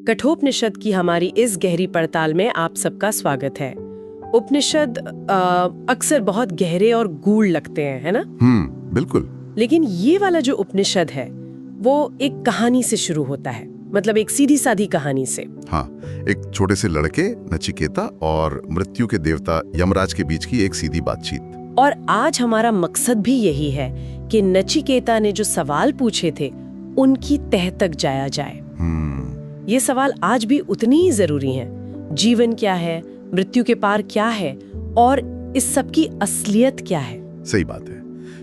कठोपनिषद की हमारी इस गहरी पड़ताल में आप सबका स्वागत है। उपनिषद अक्सर बहुत गहरे और गूढ़ लगते हैं, है ना? बिल्कुल। लेकिन ये वाला जो उपनिषद है वो एक कहानी से शुरू होता है, मतलब एक सीधी सादी कहानी से। हाँ, एक छोटे से लड़के नचिकेता और मृत्यु के देवता यमराज के बीच की एक सीधी बातचीत। और आज हमारा मकसद भी यही है कि नचिकेता ने जो सवाल पूछे थे उनकी तह तक जाया जाए। ये सवाल आज भी उतनी ही जरूरी हैं। जीवन क्या है, मृत्यु के पार क्या है और इस सब की असलियत क्या है? सही बात है।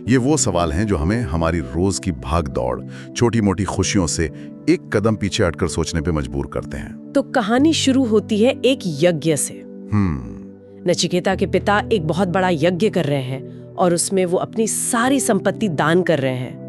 ये वो सवाल हैं जो हमें हमारी रोज की भाग दौड़, छोटी मोटी खुशियों से एक कदम पीछे हटकर सोचने पे मजबूर करते हैं। तो कहानी शुरू होती है एक यज्ञ से। नचिकेता के पिता एक बहुत बड़ा यज्ञ कर रहे हैं और उसमें वो अपनी सारी संपत्ति दान कर रहे हैं।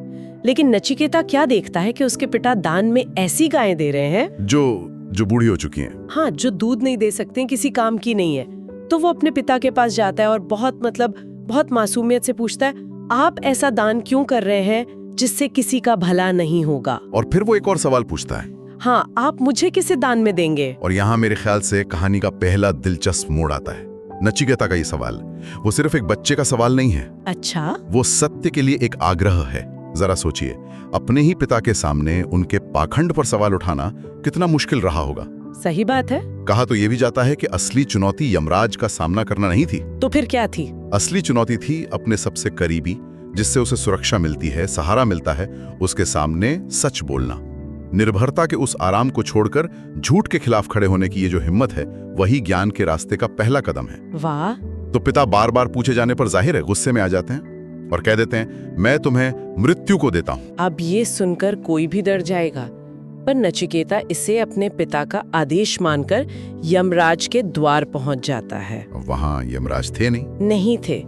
लेकिन नचिकेता क्या देखता है कि उसके पिता दान में ऐसी गायें दे रहे हैं जो बूढ़ी हो चुकी हैं। हाँ, जो दूध नहीं दे सकते, किसी काम की नहीं है। तो वो अपने पिता के पास जाता है और बहुत मासूमियत से पूछता है, आप ऐसा दान क्यों कर रहे हैं जिससे किसी का भला नहीं होगा? और फिर वो एक और सवाल पूछता है, हाँ, आप मुझे किसे दान में देंगे? और यहाँ मेरे ख्याल से कहानी का पहला दिलचस्प मोड़ आता है। नचिकेता का ये सवाल वो सिर्फ एक बच्चे का सवाल नहीं है। अच्छा, वो सत्य के लिए एक आग्रह है। जरा सोचिए, अपने ही पिता के सामने उनके पाखंड पर सवाल उठाना कितना मुश्किल रहा होगा। सही बात है। कहा तो ये भी जाता है कि असली चुनौती यमराज का सामना करना नहीं थी। तो फिर क्या थी? असली चुनौती थी अपने सबसे करीबी, जिससे उसे सुरक्षा मिलती है, सहारा मिलता है, उसके सामने सच बोलना। निर्भरता के उस आराम को छोड़कर झूठ के खिलाफ खड़े होने की ये जो हिम्मत है, वही ज्ञान के रास्ते का पहला कदम है। वाह। तो पिता बार बार पूछे जाने पर जाहिर है गुस्से में आ जाते हैं और कह देते हैं, मैं तुम्हें मृत्यु को देता हूं। अब ये सुनकर कोई भी डर जाएगा, पर नचिकेता इसे अपने पिता का आदेश मानकर यमराज के द्वार पहुंच जाता है। वहां यमराज थे नहीं थे।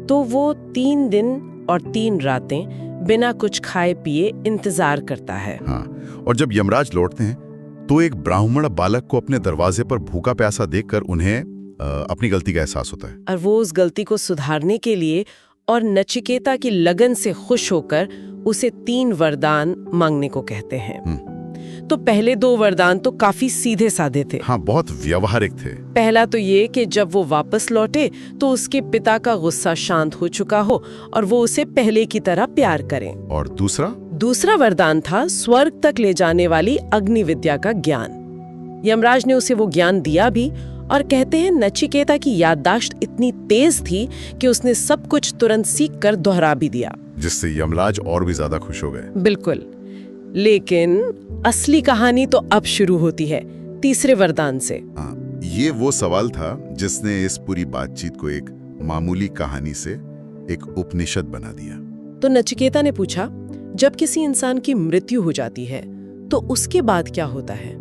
तो वो 3 दिन और 3 रातें बिना कुछ खाए पिए इंतजार करता है। हाँ, और जब यमराज लौटते हैं तो एक ब्राह्मण बालक को अपने दरवाजे पर भूखा प्यासा देखकर उन्हें अपनी गलती का एहसास होता है। और वो उस गलती को सुधारने के लिए और नचिकेता की लगन से खुश होकर उसे 3 वरदान मांगने को कहते हैं। तो पहले 2 वरदान तो काफी सीधे साधे थे। हाँ, बहुत व्यवहारिक थे। पहला तो ये कि जब वो वापस लौटे तो उसके पिता का गुस्सा शांत हो चुका हो और वो उसे पहले की तरह प्यार करें। और दूसरा वरदान था स्वर्ग तक ले जाने वाली अग्नि विद्या का ज्ञान। यमराज ने उसे वो ज्ञान दिया भी, और कहते हैं नचिकेता की याददाश्त इतनी तेज थी कि उसने सब कुछ तुरंत सीख कर दोहरा भी दिया, जिससे यमराज और भी ज्यादा खुश हो गए। बिल्कुल। लेकिन असली कहानी तो अब शुरू होती है तीसरे वरदान से। ये वो सवाल था जिसने इस पूरी बातचीत को एक मामूली कहानी से एक उपनिषद बना दिया। तो नचिकेता ने पूछा, जब किसी इंसान की मृत्यु हो जाती है तो उसके बाद क्या होता है?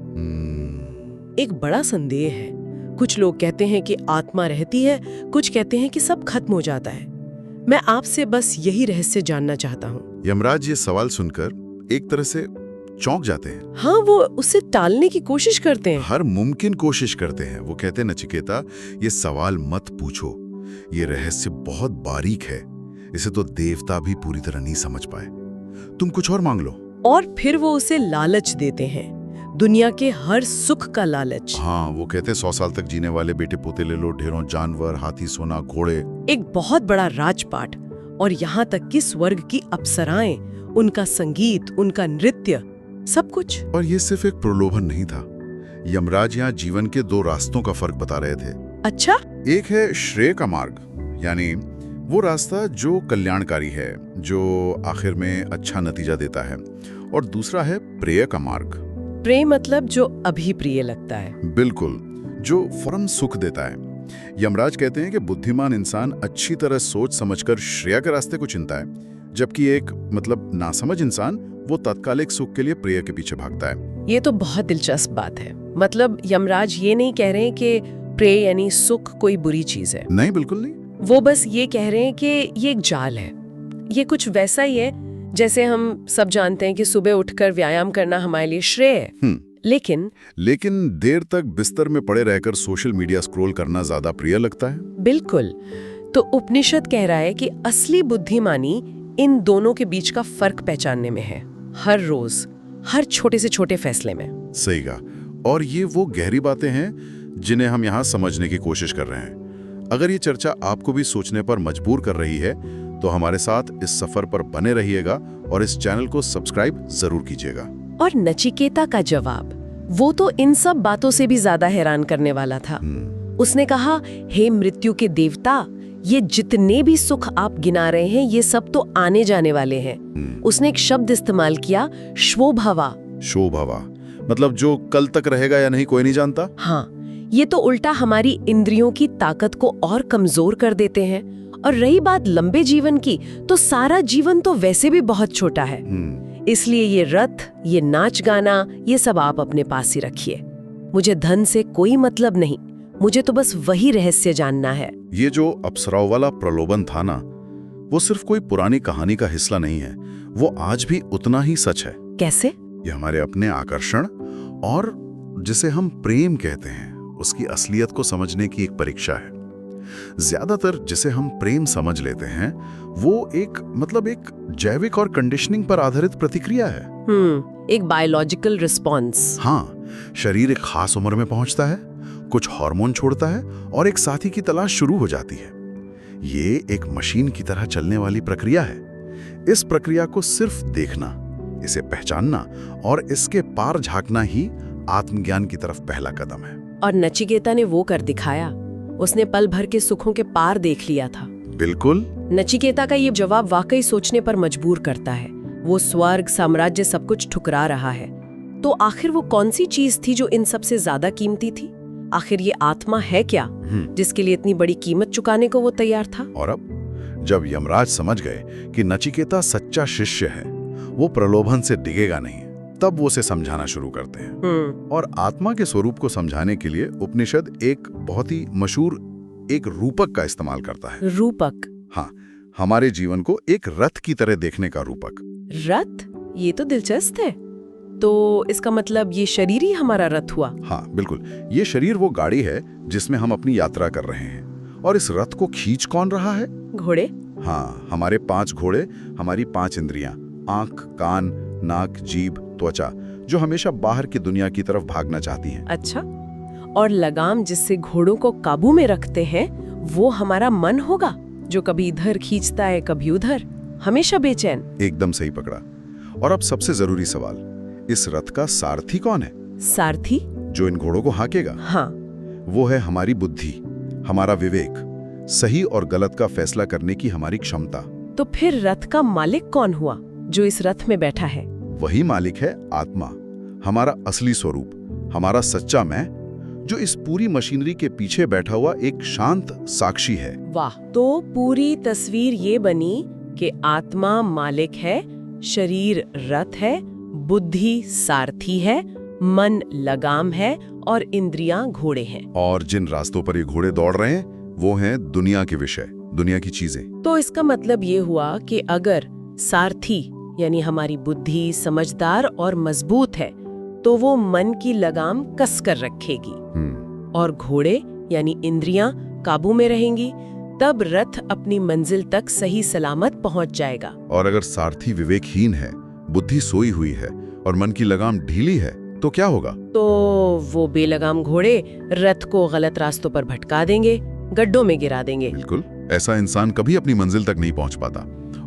एक बड़ा संदेह है। कुछ लोग कहते हैं कि आत्मा रहती है, कुछ कहते हैं कि सब खत्म हो जाता है। मैं आपसे बस यही रहस्य जानना चाहता हूँ। यमराज ये सवाल सुनकर एक तरह से चौंक जाते हैं। हाँ, वो उसे टालने की कोशिश करते हैं। हर मुमकिन कोशिश करते हैं। वो कहते हैं, नचिकेता, ये सवाल मत पूछो, ये रहस्य बहुत बारीक है, इसे तो देवता भी पूरी तरह नहीं समझ पाए, तुम कुछ और मांग लो। और फिर वो उसे लालच देते हैं, दुनिया के हर सुख का लालच। हाँ, वो कहते हैं 100 साल तक जीने वाले बेटे पोते ले लो, ढेरों जानवर, हाथी, सोना, घोड़े, एक बहुत बड़ा राजपाट, और यहाँ तक कि स्वर्ग की अप्सराएं, उनका संगीत, उनका नृत्य, सब कुछ। और ये सिर्फ एक प्रलोभन नहीं था। यमराज यहाँ जीवन के 2 रास्तों का फर्क बता रहे थे। अच्छा? एक है श्रेय का मार्ग, यानी वो रास्ता जो कल्याणकारी है, जो आखिर में अच्छा नतीजा देता है, और दूसरा है प्रेय का मार्ग। प्रेय मतलब जो अभी प्रिय लगता है। बिल्कुल, जो फौरन सुख देता है। यमराज कहते हैं कि बुद्धिमान इंसान अच्छी तरह सोच समझकर श्रेय के रास्ते को चुनता है, जबकि एक नासमझ इंसान वो तात्कालिक सुख के लिए प्रेय के पीछे भागता है। ये तो बहुत दिलचस्प बात है। मतलब यमराज ये नहीं कह रहे हैं कि प्रेय यानी सुख कोई बुरी चीज है। नहीं, बिल्कुल नहीं। वो बस ये कह रहे हैं कि ये एक जाल है। ये कुछ वैसा ही है जैसे हम सब जानते हैं कि सुबह उठकर व्यायाम करना हमारे लिए श्रेय है, लेकिन देर तक बिस्तर में पड़े रहकर सोशल मीडिया स्क्रॉल करना ज्यादा प्रिय लगता है। बिल्कुल। तो उपनिषद कह रहा है कि असली बुद्धिमानी इन दोनों के बीच का फर्क पहचानने में है, हर रोज, हर छोटे से छोटे फैसले में। सही कहा। और ये वो गहरी बातें हैं जिन्हें हम यहाँ समझने की कोशिश कर रहे हैं। अगर ये चर्चा आपको भी सोचने पर मजबूर कर रही है तो हमारे साथ इस सफर पर बने रहिएगा और इस चैनल को सब्सक्राइब जरूर कीजिएगा। और नचिकेता का जवाब, वो तो इन सब बातों से भी ज्यादा हैरान करने वाला था। उसने कहा, हे मृत्यु के देवता, ये जितने भी सुख आप गिना रहे हैं ये सब तो आने जाने वाले हैं। उसने एक शब्द इस्तेमाल किया, श्वोभवा। शोभवा मतलब जो कल तक रहेगा या नहीं कोई नहीं जानता। हाँ, ये तो उल्टा हमारी इंद्रियों की ताकत को और कमजोर कर देते हैं। और रही बात लंबे जीवन की, तो सारा जीवन तो वैसे भी बहुत छोटा है। इसलिए ये रथ, ये नाच गाना, ये सब आप अपने पास ही रखिए। मुझे धन से कोई मतलब नहीं, मुझे तो बस वही रहस्य जानना है। ये जो अप्सराओं वाला प्रलोभन था ना, वो सिर्फ कोई पुरानी कहानी का हिस्सा नहीं है, वो आज भी उतना ही सच है। कैसे? ये हमारे अपने आकर्षण और जिसे हम प्रेम कहते हैं उसकी असलियत को समझने की एक परीक्षा है। ज्यादातर जिसे हम प्रेम समझ लेते हैं वो एक जैविक और कंडीशनिंग पर आधारित प्रतिक्रिया है। एक बायोलॉजिकल रिस्पॉन्स। हाँ, शरीर एक खास उम्र में पहुंचता है, कुछ हार्मोन छोड़ता है और एक साथी की तलाश शुरू हो जाती है। ये एक मशीन की तरह चलने वाली प्रक्रिया है। इस प्रक्रिया को सिर्फ देखना, इसे पहचानना और इसके पार झांकना ही आत्मज्ञान की तरफ पहला कदम है। और नचिकेता ने वो कर दिखाया। उसने पल भर के सुखों के पार देख लिया था। बिल्कुल। नचिकेता का ये जवाब वाकई सोचने पर मजबूर करता है। वो स्वर्ग, साम्राज्य सब कुछ ठुकरा रहा है, तो आखिर वो कौन सी चीज थी जो इन सबसे ज्यादा कीमती थी? आखिर ये आत्मा है क्या जिसके लिए इतनी बड़ी कीमत चुकाने को वो तैयार था? और अब जब यमराज समझ गए कि नचिकेता सच्चा शिष्य है, वो प्रलोभन से डिगेगा नहीं, तब वो उसे समझाना शुरू करते हैं। और आत्मा के स्वरूप को समझाने के लिए उपनिषद एक बहुत ही मशहूर एक रूपक का इस्तेमाल करता है। रूपक? हाँ, हमारे जीवन को एक रथ की तरह देखने का रूपक। रथ? ये तो दिलचस्प है। तो इसका मतलब ये शरीर ही हमारा रथ हुआ? हाँ बिल्कुल, ये शरीर वो गाड़ी है जिसमें हम अपनी यात्रा कर रहे हैं। और इस रथ को खींच कौन रहा है? घोड़े? हाँ, हमारे 5 घोड़े, हमारी 5 इंद्रियां, आंख, कान, नाक, जीभ, त्वचा, जो हमेशा बाहर की दुनिया की तरफ भागना चाहती हैं। अच्छा, और लगाम जिससे घोड़ों को काबू में रखते हैं वो हमारा मन होगा, जो कभी इधर खींचता है कभी उधर, हमेशा बेचैन। एकदम सही पकड़ा। और अब सबसे जरूरी सवाल, इस रथ का सारथी कौन है? सारथी? जो इन घोड़ों को हाकेगा। हाँ। वो है हमारी बुद्धि, हमारा विवेक, सही और गलत का फैसला करने की हमारी क्षमता। तो फिर रथ का मालिक कौन हुआ जो इस रथ में बैठा है? वही मालिक है आत्मा, हमारा असली स्वरूप, हमारा सच्चा मैं, जो इस पूरी मशीनरी के पीछे बैठा हुआ एक शांत साक्षी है। वाह, तो पूरी तस्वीर ये बनी कि आत्मा मालिक है, शरीर रथ है, बुद्धि सारथी है, मन लगाम है और इंद्रियां घोड़े हैं। और जिन रास्तों पर ये घोड़े दौड़ रहे हैं वो हैं दुनिया के विषय, दुनिया की चीजें। तो इसका मतलब ये हुआ कि अगर सारथी यानी हमारी बुद्धि समझदार और मजबूत है तो वो मन की लगाम कस कर रखेगी, और घोड़े यानी इंद्रियां काबू में रहेंगी, तब रथ अपनी मंजिल तक सही सलामत पहुंच जाएगा। और अगर सारथी विवेकहीन है, बुद्धि सोई हुई है और मन की लगाम ढीली है तो क्या होगा? तो वो बेलगाम घोड़े रथ को गलत रास्तों पर भटका देंगे, गड्ढों में गिरा देंगे। बिल्कुल, ऐसा इंसान कभी अपनी मंजिल तक नहीं पहुंच पाता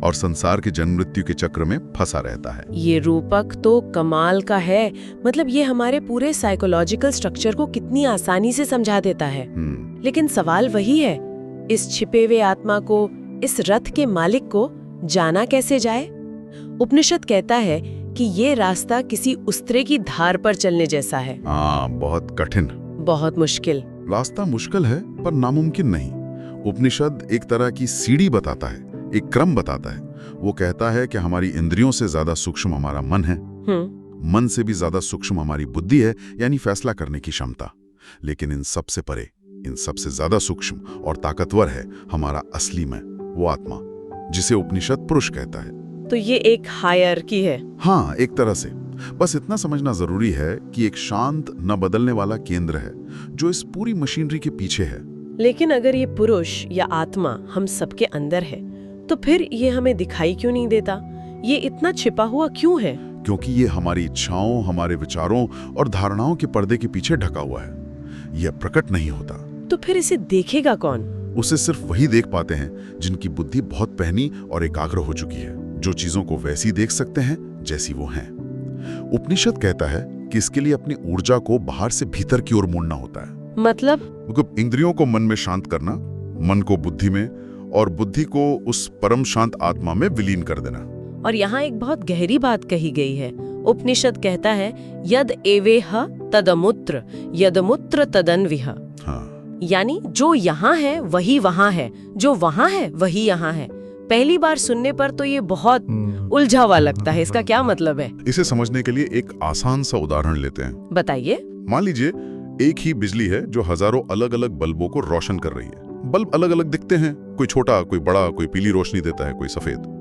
और संसार के जन्म मृत्यु के चक्र में फंसा रहता है। ये रूपक तो कमाल का है। मतलब ये हमारे पूरे साइकोलॉजिकल स्ट्रक्चर को कितनी आसानी से समझा देता है। लेकिन सवाल वही है, इस छिपे हुए आत्मा को, इस रथ के मालिक को जाना कैसे जाए? उपनिषद कहता है कि ये रास्ता किसी उस्तरे की धार पर चलने जैसा है। बहुत कठिन, बहुत मुश्किल। रास्ता मुश्किल है पर नामुमकिन नहीं। उपनिषद एक तरह की सीढ़ी बताता है, एक क्रम बताता है। वो कहता है कि हमारी इंद्रियों से ज्यादा सूक्ष्म हमारा मन है, मन से भी ज्यादा सूक्ष्म हमारी बुद्धि है, यानी फैसला करने की क्षमता। लेकिन इन सब से परे, इन सबसे ज्यादा सूक्ष्म और ताकतवर है हमारा असली मैं, वो आत्मा, जिसे उपनिषद पुरुष कहता है। तो ये एक हायरार्की है। हाँ, एक तरह से। बस इतना समझना जरूरी है कि एक शांत, न बदलने वाला केंद्र है जो इस पूरी मशीनरी के पीछे है। लेकिन अगर ये पुरुष या आत्मा हम सबके अंदर है, तो फिर ये हमें दिखाई क्यों नहीं देता? ये इतना छिपा हुआ क्यों है? क्योंकि ये हमारी इच्छाओं, हमारे विचारों और धारणाओं के पर्दे के पीछे ढका हुआ है। यह प्रकट नहीं होता। तो फिर इसे देखेगा कौन? उसे सिर्फ वही देख पाते हैं जिनकी बुद्धि बहुत पहनी और एकाग्र हो चुकी है, जो चीजों को वैसी देख सकते हैं जैसी वो हैं। उपनिषद कहता है कि इसके लिए अपनी ऊर्जा को बाहर से भीतर की ओर मोड़ना होता है। मतलब इंद्रियों को मन में शांत करना, मन को बुद्धि में और बुद्धि को उस परम शांत आत्मा में विलीन कर देना। और यहाँ एक बहुत गहरी बात कही गई है। उपनिषद कहता है यद एवेह तदमुत्र यदमुत्र तदन्विह। हाँ। यानी जो यहाँ है वही वहाँ है, जो वहाँ है वही यहाँ है। पहली बार सुनने पर तो ये बहुत उलझा हुआ लगता है। इसका क्या मतलब है? इसे समझने के लिए एक आसान सा उदाहरण लेते हैं। बताइए। मान लीजिए एक ही बिजली है जो हजारों अलग अलग बल्बों को रोशन कर रही है। बल्ब अलग अलग दिखते हैं, कोई छोटा, कोई बड़ा, कोई पीली रोशनी देता है, कोई सफेद।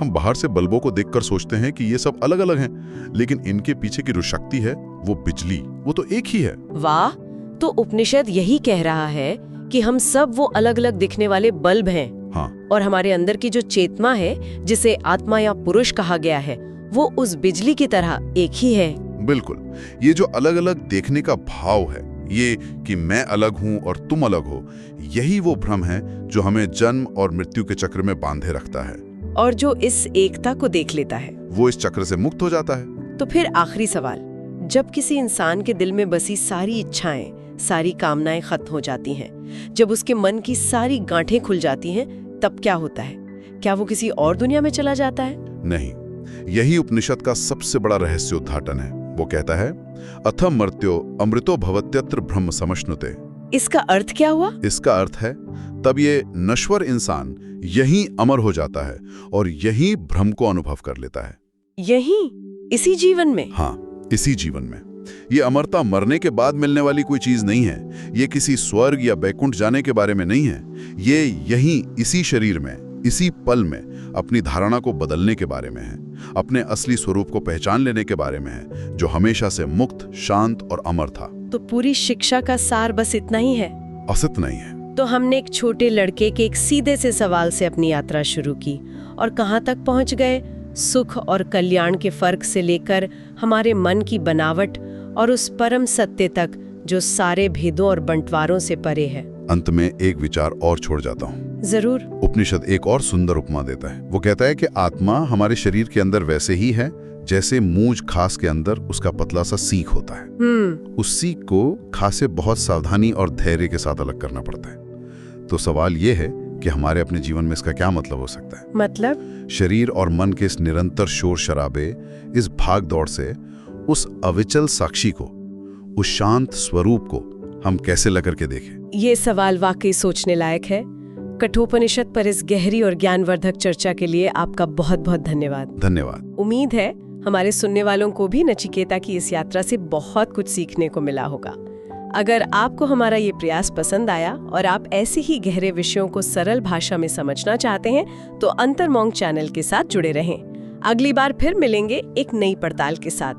हम बाहर से बल्बों को देखकर सोचते हैं कि ये सब अलग अलग हैं, लेकिन इनके पीछे की जो शक्ति है वो बिजली, वो तो एक ही है। वाह! तो उपनिषद यही कह रहा है कि हम सब वो अलग अलग दिखने वाले बल्ब हैं। हाँ। और हमारे अंदर की जो चेतना है, जिसे आत्मा या पुरुष कहा गया है, वो उस बिजली की तरह एक ही है। बिल्कुल। ये जो अलग अलग देखने का भाव है, ये कि मैं अलग हूं और तुम अलग हो, यही वो भ्रम है जो हमें जन्म और मृत्यु के चक्र में बांधे रखता है। और जो इस एकता को देख लेता है वो इस चक्र से मुक्त हो जाता है। तो फिर आखिरी सवाल, जब किसी इंसान के दिल में बसी सारी इच्छाएं, सारी कामनाएं खत्म हो जाती हैं, जब उसके मन की सारी गांठें खुल जाती हैं, तब क्या होता है? क्या वो किसी और दुनिया में चला जाता है? नहीं, यही उपनिषद का सबसे बड़ा रहस्योद्घाटन है। वो कहता है अथ मर्त्यो अमृतो भवत्यत्र ब्रह्म समश्नुते। इसका अर्थ क्या हुआ? इसका अर्थ है तब ये नश्वर इंसान यहीं अमर हो जाता है और यहीं भ्रम को अनुभव कर लेता है। यहीं, इसी जीवन में? हाँ, इसी जीवन में। ये अमरता मरने के बाद मिलने वाली कोई चीज नहीं है। ये किसी स्वर्ग या बैकुंठ जाने के बारे में नहीं है। ये यहीं, इसी शरीर में, इसी पल में अपनी धारणा को बदलने के बारे में है, अपने असली स्वरूप को पहचान लेने के बारे में है, जो हमेशा से मुक्त, शांत और अमर था। तो पूरी शिक्षा का सार बस इतना ही है? असत नहीं है। तो हमने एक छोटे लड़के के एक सीधे से सवाल से अपनी यात्रा शुरू की और कहाँ तक पहुँच गए? सुख और कल्याण के फर्क से लेकर हमारे मन की बनावट और उस परम सत्य तक जो सारे भेदों और बंटवारों से परे है। अंत में एक विचार और छोड़ जाता हूँ। जरूर। उपनिषद एक और सुंदर उपमा देता है। वो कहता है कि आत्मा हमारे शरीर के अंदर वैसे ही है जैसे मूंज खास के अंदर उसका पतला सा सीख होता है। उस सीख को खास से बहुत सावधानी और धैर्य के साथ अलग करना पड़ता है। तो सवाल ये है कि हमारे अपने जीवन में इसका क्या मतलब हो सकता है? मतलब शरीर और मन के इस निरंतर शोर शराबे, इस भाग दौड़ से उस अविचल साक्षी को, उस शांत स्वरूप को हम कैसे लेकर के देखें? ये सवाल वाकई सोचने लायक है। कठोपनिषद पर इस गहरी और ज्ञानवर्धक चर्चा के लिए आपका बहुत बहुत धन्यवाद। धन्यवाद। उम्मीद है हमारे सुनने वालों को भी नचिकेता की इस यात्रा से बहुत कुछ सीखने को मिला होगा। अगर आपको हमारा ये प्रयास पसंद आया और आप ऐसे ही गहरे विषयों को सरल भाषा में समझना चाहते हैं तो अंतर्मौंग चैनल के साथ जुड़े रहें। अगली बार फिर मिलेंगे एक नई पड़ताल के साथ।